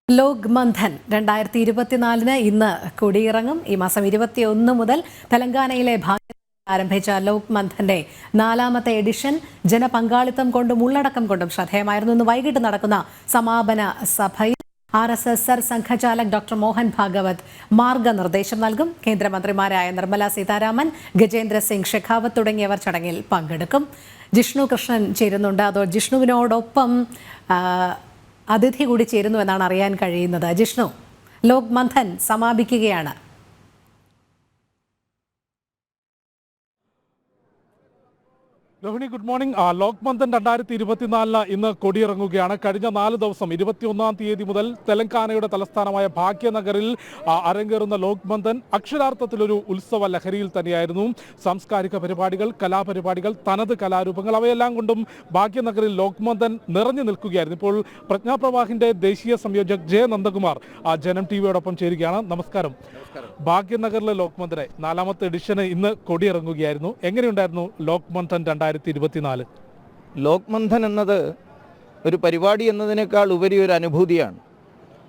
ലോക് മന്ഥൻ 2024 ഇന്ന് കൊടിയിറങ്ങും. ഈ മാസം 21 മുതൽ തെലങ്കാനയിലെ ആരംഭിച്ച ലോക് മന്ഥന്റെ 4ാമത്തെ എഡിഷൻ ജനപങ്കാളിത്തം കൊണ്ടും ഉള്ളടക്കം കൊണ്ടും ശ്രദ്ധേയമായിരുന്നു. ഇന്ന് വൈകിട്ട് നടക്കുന്ന സമാപന സഭയിൽ RSS സംഘചാലക് ഡോക്ടർ മോഹൻ ഭാഗവത് മാർഗനിർദ്ദേശം നൽകും. കേന്ദ്രമന്ത്രിമാരായ നിർമ്മല സീതാരാമൻ, ഗജേന്ദ്ര സിംഗ് ഷെഖാവത്ത് തുടങ്ങിയവർ ചടങ്ങിൽ പങ്കെടുക്കും. ജിഷ്ണു കൃഷ്ണൻ ചേരുന്നുണ്ട്. അതോ ജിഷ്ണുവിനോടൊപ്പം അതിഥി കൂടി ചേരുന്നു എന്നാണ് അറിയാൻ കഴിയുന്നത്. ജിഷ്ണു, ലോക് മന്ഥൻ സമാപിക്കുകയാണ്. Rohini, good morning. ലോക് മന്ഥൻ 2024 ഇന്ന് കൊടിയിറങ്ങുകയാണ്. കഴിഞ്ഞ 4 ദിവസം 21-ാം തീയതി മുതൽ തെലങ്കാനയുടെ തലസ്ഥാനമായ ഭാഗ്യനഗറിൽ അരങ്ങേറുന്ന ലോക് മന്ഥൻ അക്ഷരാർത്ഥത്തിലൊരു ഉത്സവ ലഹരിയിൽ തന്നെയായിരുന്നു. സാംസ്കാരിക പരിപാടികൾ, കലാപരിപാടികൾ, തനത് കലാരൂപങ്ങൾ അവയെല്ലാം കൊണ്ടും ഭാഗ്യനഗറിൽ ലോക് മന്ഥൻ നിറഞ്ഞു നിൽക്കുകയായിരുന്നു. ഇപ്പോൾ പ്രജ്ഞാപ്രവാഹിന്റെ ദേശീയ സംയോജക് ജെ നന്ദകുമാർ ജനം ടിവിയോടൊപ്പം ചേരുകയാണ്. നമസ്കാരം. ഭാഗ്യനഗറിലെ ലോക് മന്ഥനെ 4ാമത്തെ എഡിഷന് ഇന്ന് കൊടിയിറങ്ങുകയായിരുന്നു. എങ്ങനെയുണ്ടായിരുന്നു ലോക് മന്ഥൻ 2024? ലോക് മന്ഥൻ എന്നത് ഒരു പരിപാടി എന്നതിനേക്കാൾ ഉപരി ഒരു അനുഭൂതിയാണ്.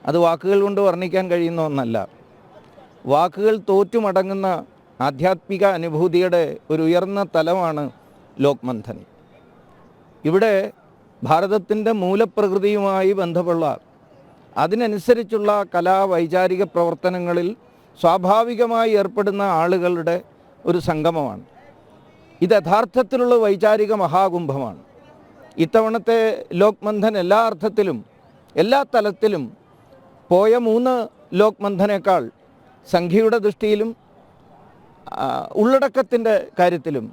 അത് വാക്കുകൾ കൊണ്ട് വർണ്ണിക്കാൻ കഴിയുന്ന ഒന്നല്ല. വാക്കുകൾ തോറ്റുമടങ്ങുന്ന ആധ്യാത്മിക അനുഭൂതിയുടെ ഒരു ഉയർന്ന തലമാണ് ലോക് മന്ഥൻ. ഇവിടെ ഭാരതത്തിൻ്റെ മൂലപ്രകൃതിയുമായി ബന്ധമുള്ള അതിനനുസരിച്ചുള്ള വൈചാരിക പ്രവർത്തനങ്ങളിൽ സ്വാഭാവികമായി ഏർപ്പെടുന്ന ആളുകളുടെ ഒരു സംഗമമാണ്. ഇത് യഥാർത്ഥത്തിലുള്ള വൈചാരിക മഹാകുംഭമാണ്. ഇത്തവണത്തെ ലോക് മന്ഥൻ എല്ലാ അർത്ഥത്തിലും എല്ലാ തലത്തിലും പോയ 3 ലോക് മന്ഥനേക്കാൾ സംഖ്യയുടെ ദൃഷ്ടിയിലും ഉള്ളടക്കത്തിൻ്റെ കാര്യത്തിലും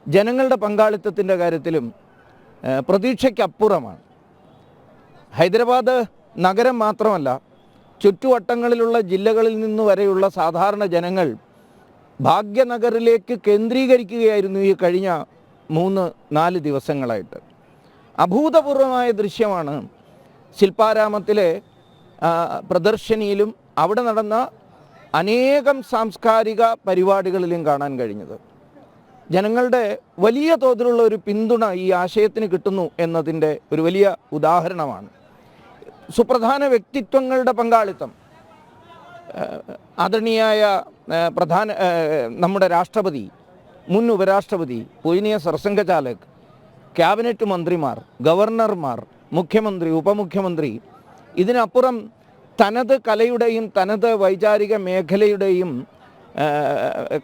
ജനങ്ങളുടെ പങ്കാളിത്തത്തിൻ്റെ കാര്യത്തിലും പ്രതീക്ഷയ്ക്കപ്പുറമാണ്. ഹൈദരാബാദ് നഗരം മാത്രമല്ല, ചുറ്റുവട്ടങ്ങളിലുള്ള ജില്ലകളിൽ നിന്ന് വരെയുള്ള സാധാരണ ജനങ്ങൾ ഭാഗ്യനഗറിലേക്ക് കേന്ദ്രീകരിക്കുകയായിരുന്നു ഈ കഴിഞ്ഞ 3-4 ദിവസങ്ങളായിട്ട്. അഭൂതപൂർവമായ ദൃശ്യമാണ് ശില്പാരാമത്തിലെ പ്രദർശനിയിലും അവിടെ നടന്ന അനേകം സാംസ്കാരിക പരിപാടികളിലും കാണാൻ കഴിഞ്ഞത്. ജനങ്ങളുടെ വലിയ തോതിലുള്ള ഒരു പിന്തുണ ഈ ആശയത്തിന് കിട്ടുന്നു എന്നതിൻ്റെ ഒരു വലിയ ഉദാഹരണമാണ്. സുപ്രധാന വ്യക്തിത്വങ്ങളുടെ പങ്കാളിത്തം, ആദരണീയായ നമ്മുടെ രാഷ്ട്രപതി, മുൻ ഉപരാഷ്ട്രപതി, പൂജനീയ സർസംഘചാലക്, ക്യാബിനറ്റ് മന്ത്രിമാർ, ഗവർണർമാർ, മുഖ്യമന്ത്രി, ഉപമുഖ്യമന്ത്രി, ഇതിനപ്പുറം തനത് കലയുടെയും തനത് വൈചാരിക മേഖലയുടെയും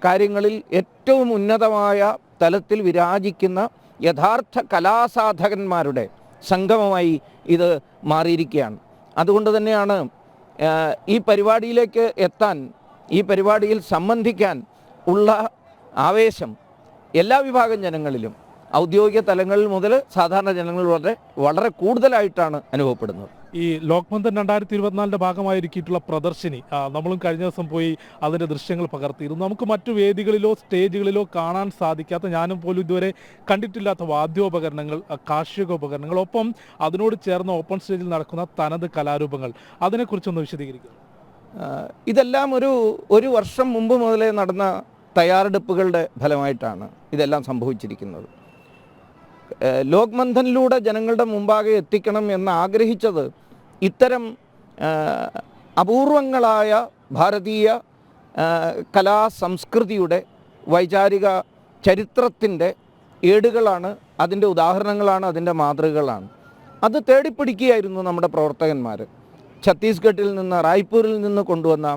കാര്യങ്ങളിൽ ഏറ്റവും ഉന്നതമായ തലത്തിൽ വിരാജിക്കുന്ന യഥാർത്ഥ കലാസാധകന്മാരുടെ സംഗമമായി ഇത് മാറിയിരിക്കുകയാണ്. അതുകൊണ്ട് തന്നെയാണ് ഈ പരിപാടിയിലേക്ക് എത്താൻ, ഈ പരിപാടിയിൽ സംബന്ധിക്കാൻ ഉള്ള ആവേശം എല്ലാ വിഭാഗം ജനങ്ങളിലും, ഔദ്യോഗിക തലങ്ങളിൽ മുതൽ സാധാരണ ജനങ്ങൾ വളരെ കൂടുതലായിട്ടാണ് അനുഭവപ്പെടുന്നത്. ഈ ലോക് മന്ഥൻ 2024 ഭാഗമായിരിക്കിയിട്ടുള്ള പ്രദർശനി നമ്മളും കഴിഞ്ഞ ദിവസം പോയി അതിൻ്റെ ദൃശ്യങ്ങൾ പകർത്തിയിരുന്നു. നമുക്ക് മറ്റു വേദികളിലോ സ്റ്റേജുകളിലോ കാണാൻ സാധിക്കാത്ത, ഞാനും പോലും ഇതുവരെ കണ്ടിട്ടില്ലാത്ത വാദ്യോപകരണങ്ങൾ, കാർഷികോപകരണങ്ങൾ, ഒപ്പം അതിനോട് ചേർന്ന ഓപ്പൺ സ്റ്റേജിൽ നടക്കുന്ന തനത് കലാരൂപങ്ങൾ, അതിനെക്കുറിച്ചൊന്ന് വിശദീകരിക്കും. ഇതെല്ലാം ഒരു വർഷം മുമ്പ് മുതലേ നടന്ന തയ്യാറെടുപ്പുകളുടെ ഫലമായിട്ടാണ് ഇതെല്ലാം സംഭവിച്ചിരിക്കുന്നത്. ലോക് മന്ഥനിലൂടെ ജനങ്ങളുടെ മുമ്പാകെ എത്തിക്കണം എന്ന് ആഗ്രഹിച്ചത് ഇത്തരം അപൂർവങ്ങളായ ഭാരതീയ കലാസംസ്കൃതിയുടെ വൈചാരിക ചരിത്രത്തിൻ്റെ ഏടുകളാണ്, അതിൻ്റെ ഉദാഹരണങ്ങളാണ്, അതിൻ്റെ മാതൃകകളാണ്. അത് തേടിപ്പിടിക്കുകയായിരുന്നു നമ്മുടെ പ്രവർത്തകന്മാർ. ഛത്തീസ്ഗഡിൽ നിന്ന്, റായ്പൂരിൽ നിന്ന് കൊണ്ടുവന്ന,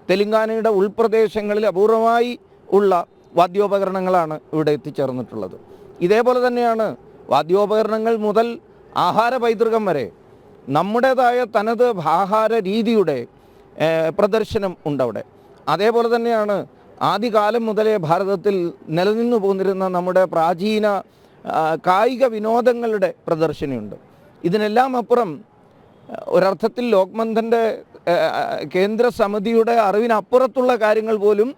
തെലങ്കാനയുടെ ഉൾപ്രദേശങ്ങളിൽ അപൂർവമായി ഉള്ള വാദ്യോപകരണങ്ങളാണ് ഇവിടെ എത്തിച്ചേർന്നിട്ടുള്ളത്. ഇതേപോലെ തന്നെയാണ് വാദ്യോപകരണങ്ങൾ മുതൽ ആഹാര പൈതൃകം വരെ നമ്മുടേതായ തനത് ആഹാര രീതിയുടെ പ്രദർശനം ഉണ്ടവിടെ. അതേപോലെ തന്നെയാണ് ആദ്യകാലം മുതലേ ഭാരതത്തിൽ നിലനിന്നു പോന്നിരുന്ന നമ്മുടെ പ്രാചീന കായിക വിനോദങ്ങളുടെ പ്രദർശനമുണ്ട്. ഇതിനെല്ലാം അപ്പുറം ഒരർത്ഥത്തിൽ ലോക് മന്ഥൻ്റെ കേന്ദ്ര സമിതിയുടെ അറിവിനപ്പുറത്തുള്ള കാര്യങ്ങൾ പോലും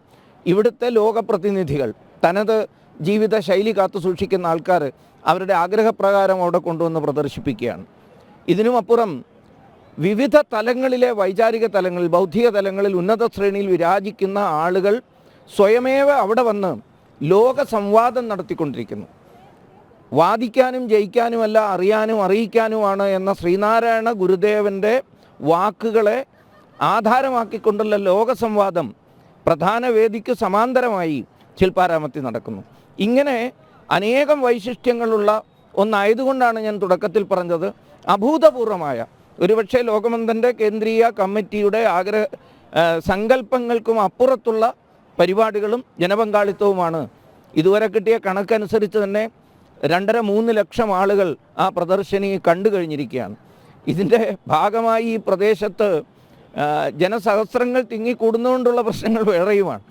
ഇവിടുത്തെ ലോകപ്രതിനിധികൾ, തനത് ജീവിത ശൈലി കാത്തു സൂക്ഷിക്കുന്ന ആൾക്കാർ അവരുടെ ആഗ്രഹപ്രകാരം അവിടെ കൊണ്ടുവന്ന് പ്രദർശിപ്പിക്കുകയാണ്. ഇതിനുമപ്പുറം വിവിധ തലങ്ങളിലെ വൈചാരിക തലങ്ങളിൽ, ബൗദ്ധിക തലങ്ങളിൽ ഉന്നത ശ്രേണിയിൽ വിരാജിക്കുന്ന ആളുകൾ സ്വയമേവ അവിടെ വന്ന് ലോക സംവാദം നടത്തിക്കൊണ്ടിരിക്കുന്നു. വാദിക്കാനും ജയിക്കാനുമല്ല, അറിയാനും അറിയിക്കാനുമാണ് എന്ന ശ്രീനാരായണ ഗുരുദേവൻ്റെ വാക്കുകളെ ആധാരമാക്കിക്കൊണ്ടുള്ള ലോകസംവാദം പ്രധാന വേദിക്ക് സമാന്തരമായി ശില്പാരാമത്തിൽ നടക്കുന്നു. ഇങ്ങനെ അനേകം വൈശിഷ്ട്യങ്ങളുള്ള ഒന്നായതുകൊണ്ടാണ് ഞാൻ തുടക്കത്തിൽ പറഞ്ഞത് അഭൂതപൂർവമായ ഒരുപക്ഷെ ലോകമന്ധൻ്റെ കേന്ദ്രീയ കമ്മിറ്റിയുടെ സങ്കല്പങ്ങൾക്കും അപ്പുറത്തുള്ള പരിപാടികളും ജനപങ്കാളിത്തവുമാണ്. ഇതുവരെ കിട്ടിയ കണക്കനുസരിച്ച് തന്നെ 2.5-3 ലക്ഷം ആളുകൾ ആ പ്രദർശനി കണ്ടു കഴിഞ്ഞിരിക്കുകയാണ്. ഇതിൻ്റെ ഭാഗമായി ഈ പ്രദേശത്ത് ജനസഹസ്രങ്ങൾ തിങ്ങിക്കൂടുന്നതുകൊണ്ടുള്ള പ്രശ്നങ്ങൾ വേറെയുമാണ്.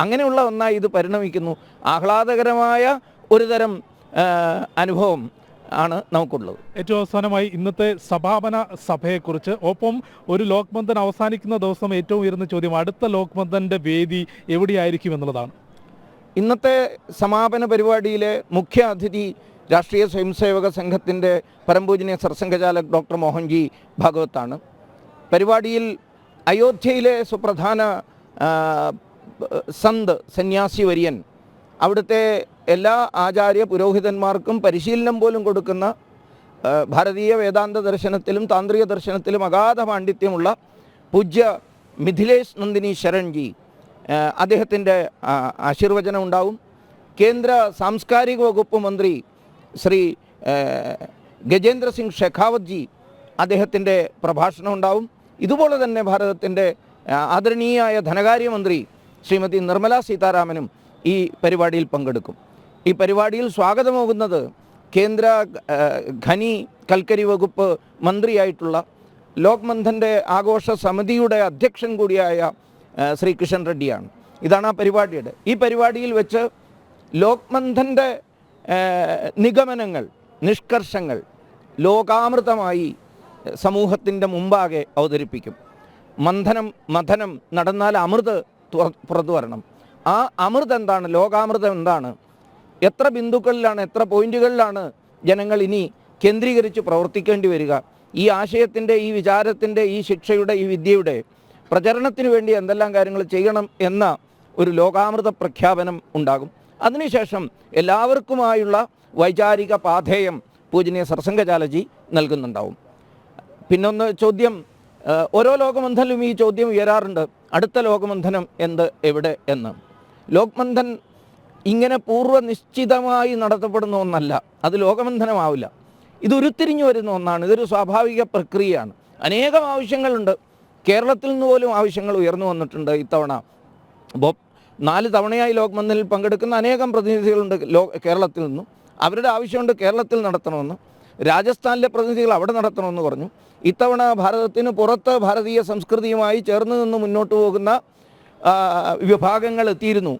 അങ്ങനെയുള്ള ഒന്നായി ഇത് പരിണമിക്കുന്നു. ആഹ്ലാദകരമായ ഒരുതരം അനുഭവം ആണ് നമുക്കുള്ളത്. ഏറ്റവും അവസാനമായി ഇന്നത്തെ സമാപന സഭയെക്കുറിച്ച്, ഒപ്പം ഒരു ലോക് മന്ഥൻ അവസാനിക്കുന്ന ദിവസം ഏറ്റവും ഉയർന്ന ചോദ്യം അടുത്ത ലോക് മന്ഥൻ്റെ വേദി എവിടെയായിരിക്കും എന്നുള്ളതാണ്. ഇന്നത്തെ സമാപന പരിപാടിയിലെ മുഖ്യ അതിഥി രാഷ്ട്രീയ സ്വയംസേവക സംഘത്തിൻ്റെ പരംപൂജനീയ സർസംഘചാലക് ഡോക്ടർ മോഹൻജി ഭാഗവത്താണ്. പരിപാടിയിൽ അയോധ്യയിലെ സുപ്രധാന സന്ത് സന്യാസി വര്യൻ, അവിടുത്തെ എല്ലാ ആചാര്യ പുരോഹിതന്മാർക്കും പരിശീലനം പോലും കൊടുക്കുന്ന ഭാരതീയ വേദാന്ത ദർശനത്തിലും താന്ത്രിക ദർശനത്തിലും അഗാധ പാണ്ഡിത്യമുള്ള പൂജ്യ മിഥിലേഷ് നന്ദിനി ശരൺജി, അദ്ദേഹത്തിൻ്റെ ആശീർവചനം ഉണ്ടാവും. കേന്ദ്ര സാംസ്കാരിക വകുപ്പ് മന്ത്രി ശ്രീ ഗജേന്ദ്ര സിംഗ് ഷെഖാവത് ജി, അദ്ദേഹത്തിൻ്റെ പ്രഭാഷണം ഉണ്ടാവും. ഇതുപോലെ തന്നെ ഭാരതത്തിൻ്റെ ആദരണീയായ ധനകാര്യമന്ത്രി ശ്രീമതി നിർമ്മല സീതാരാമനും ഈ പരിപാടിയിൽ പങ്കെടുക്കും. ഈ പരിപാടിയിൽ സ്വാഗതമാകുന്നത് കേന്ദ്ര ഖനി കൽക്കരി വകുപ്പ് മന്ത്രിയായിട്ടുള്ള ലോക് മന്ഥൻ്റെ ആഘോഷ സമിതിയുടെ അധ്യക്ഷൻ കൂടിയായ ശ്രീ കിഷൻ റെഡ്ഡിയാണ്. ഇതാണ് ആ പരിപാടിയുടെ. ഈ പരിപാടിയിൽ വെച്ച് ലോക് മന്ഥൻ്റെ നിഗമനങ്ങൾ, നിഷ്കർഷങ്ങൾ ലോകാമൃതമായി സമൂഹത്തിൻ്റെ മുമ്പാകെ അവതരിപ്പിക്കും. മഥനം നടന്നാൽ അമൃത് പുറത്തു വരണം. ആ അമൃത് എന്താണ്, ലോകാമൃതം എന്താണ്, എത്ര ബിന്ദുക്കളിലാണ്, എത്ര പോയിന്റുകളിലാണ് ജനങ്ങൾ ഇനി കേന്ദ്രീകരിച്ച് പ്രവർത്തിക്കേണ്ടി വരിക, ഈ ആശയത്തിൻ്റെ, ഈ വിചാരത്തിൻ്റെ, ഈ ശിക്ഷയുടെ, ഈ വിദ്യയുടെ പ്രചരണത്തിന് വേണ്ടി എന്തെല്ലാം കാര്യങ്ങൾ ചെയ്യണം എന്ന ഒരു ലോകാമൃത പ്രഖ്യാപനം ഉണ്ടാകും. അതിനുശേഷം എല്ലാവർക്കുമായുള്ള വൈചാരിക പാഥേയം പൂജനീയ സർസംഘചാലജി നൽകുന്നുണ്ടാവും. പിന്നൊന്ന് ചോദ്യം, ഓരോ ലോകമന്ധനിലും ഈ ചോദ്യം ഉയരാറുണ്ട്, അടുത്ത ലോകമന്ധനം എവിടെ എന്ന്. ലോക് മന്ഥൻ ഇങ്ങനെ പൂർവ്വനിശ്ചിതമായി നടത്തപ്പെടുന്ന ഒന്നല്ല, അത് ലോകമന്ധനമാവില്ല. ഇത് ഉരുത്തിരിഞ്ഞു വരുന്ന ഒന്നാണ്. ഇതൊരു സ്വാഭാവിക പ്രക്രിയയാണ്. അനേകം ആവശ്യങ്ങളുണ്ട്. കേരളത്തിൽ നിന്ന് പോലും ആവശ്യങ്ങൾ ഉയർന്നു വന്നിട്ടുണ്ട് ഇത്തവണ. 4 തവണയായി ലോക് മന്ഥനിൽ പങ്കെടുക്കുന്ന അനേകം പ്രതിനിധികളുണ്ട് കേരളത്തിൽ നിന്നും. അവരുടെ ആവശ്യമുണ്ട് കേരളത്തിൽ നടത്തണമെന്ന്. രാജസ്ഥാനിലെ പ്രതിനിധികൾ അവിടെ നടത്തണമെന്ന് പറഞ്ഞു. ഇത്തവണ ഭാരതത്തിന് പുറത്ത് ഭാരതീയ സംസ്കൃതിയുമായി ചേർന്ന് നിന്ന് മുന്നോട്ട് പോകുന്ന വിഭാഗങ്ങൾ എത്തിയിരുന്നു.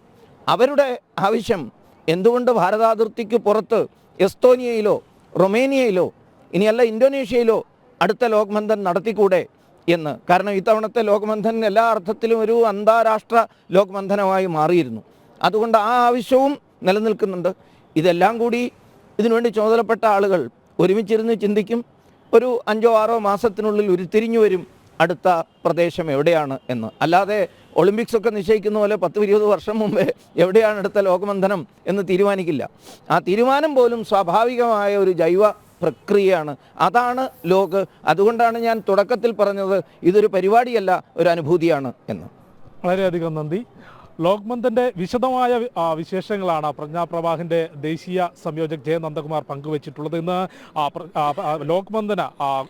അവരുടെ ആവശ്യം എന്തുകൊണ്ട് ഭാരതാതിർത്തിക്ക് പുറത്ത് എസ്തോനിയയിലോ റൊമേനിയയിലോ ഇനിയല്ല ഇന്തോനേഷ്യയിലോ അടുത്ത ലോക് മന്ഥൻ നടത്തിക്കൂടെ എന്ന്. കാരണം ഇത്തവണത്തെ ലോക് മന്ഥൻ എല്ലാ അർത്ഥത്തിലും ഒരു അന്താരാഷ്ട്ര ലോക് മന്ഥനമായി മാറിയിരുന്നു. അതുകൊണ്ട് ആ ആവശ്യവും നിലനിൽക്കുന്നുണ്ട്. ഇതെല്ലാം കൂടി ഇതിനുവേണ്ടി ചുമതലപ്പെട്ട ആളുകൾ ഒരുമിച്ചിരുന്ന് ചിന്തിക്കും. ഒരു 5-6 മാസത്തിനുള്ളിൽ ഉരുത്തിരിഞ്ഞു വരും അടുത്ത പ്രദേശം എവിടെയാണ് എന്ന്. അല്ലാതെ ഒളിമ്പിക്സൊക്കെ നിശ്ചയിക്കുന്ന പോലെ 10-20 വർഷം മുമ്പേ എവിടെയാണ് അടുത്ത ലോകമന്ധനം എന്ന് തീരുമാനിക്കില്ല. ആ തീരുമാനം പോലും സ്വാഭാവികമായ ഒരു ജൈവ പ്രക്രിയയാണ്. അതാണ് ലോക്. അതുകൊണ്ടാണ് ഞാൻ തുടക്കത്തിൽ പറഞ്ഞത് ഇതൊരു പരിപാടിയല്ല, ഒരു അനുഭൂതിയാണ് എന്ന്. വളരെയധികം നന്ദി. ലോക് മന്ഥൻ്റെ വിശദമായ വിശേഷങ്ങളാണ് പ്രജ്ഞാപ്രവാഹിൻ്റെ ദേശീയ സംയോജക് ജയ നന്ദകുമാർ പങ്കുവച്ചിട്ടുള്ളത്. ഇന്ന് ലോക് മന്ഥന്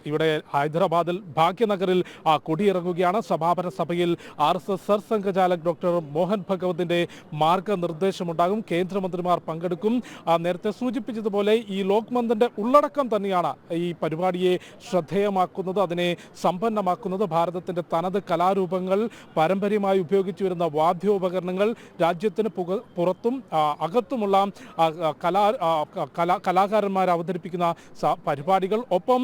ഇവിടെ ഹൈദരാബാദിൽ ഭാഗ്യനഗറിൽ കൊടിയിറങ്ങുകയാണ്. സമാപന സഭയിൽ RSS സർസംഘചാലക് ഡോക്ടർ മോഹൻ ഭഗവതിൻ്റെ മാർഗനിർദ്ദേശമുണ്ടാകും. കേന്ദ്രമന്ത്രിമാർ പങ്കെടുക്കും. നേരത്തെ സൂചിപ്പിച്ചതുപോലെ ഈ ലോക് മന്ഥൻ്റെ ഉള്ളടക്കം തന്നെയാണ് ഈ പരിപാടിയെ ശ്രദ്ധേയമാക്കുന്നത്, അതിനെ സമ്പന്നമാക്കുന്നത്. ഭാരതത്തിൻ്റെ തനത് കലാരൂപങ്ങൾ, പാരമ്പര്യമായി ഉപയോഗിച്ചു വരുന്ന വാദ്യോപകരണങ്ങൾ, രാജ്യത്തിന് പുറത്തും അകത്തുമുള്ള കലാകാരന്മാർ അവതരിപ്പിക്കുന്ന പരിപാടികൾ, ഒപ്പം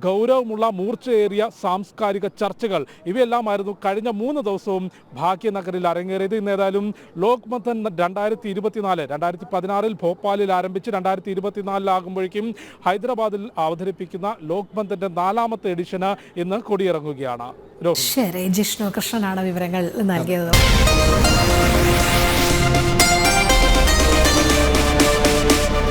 ഗൗരവമുള്ള മൂർച്ചയേറിയ സാംസ്കാരിക ചർച്ചകൾ, ഇവയെല്ലാമായിരുന്നു കഴിഞ്ഞ 3 ദിവസവും ഭാഗ്യനഗറിൽ അരങ്ങേറിയത്. ഇന്ന് ഏതായാലും ലോക് മന്ഥൻ 2024 2016 ഭോപ്പാലിൽ ആരംഭിച്ച് 2024 ആകുമ്പോഴേക്കും ഹൈദരാബാദിൽ അവതരിപ്പിക്കുന്ന ലോക് മന്ഥൻ്റെ 4ാമത്തെ എഡിഷന് ഇന്ന് കൊടിയിറങ്ങുകയാണ്. ശരി, ജിഷ്ണു കൃഷ്ണനാണ് വിവരങ്ങൾ നൽകിയത്.